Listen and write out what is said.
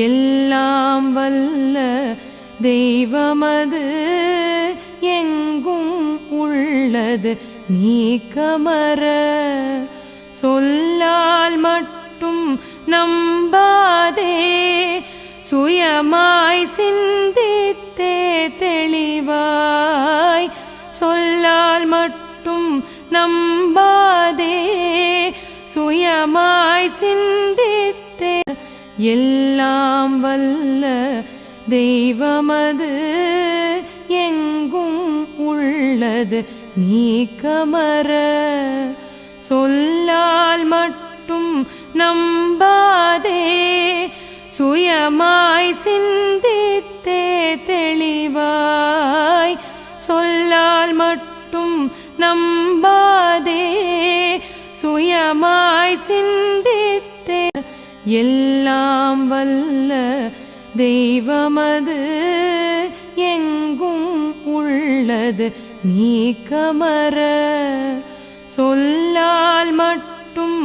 எல்லாம் வல்ல தெய்வமது எங்கும் உள்ளது நீக்கமற சொல்லால் மட்டும் நம்பாதே சுயமாய் சிந்தித்தே தெளிவாய் சொல்லால் மட்டும் நம்பாதே சுயமாய் சிந்தித்தே எல்லாம் வல்ல தெய்வமது எங்கும் உள்ளது நீக்கமற சொல்லால் மட்டும் நம்பாதே சுயமாய் சிந்தித்தே தெளிவாய் சொல்லால் மட்டும் நம்பாதே சுயமாய் சிந்தித்தே எல்லாம் வல்ல தெய்வமது எங்கும் உள்ளது நீக்கமற சொல்லால் மட்டும்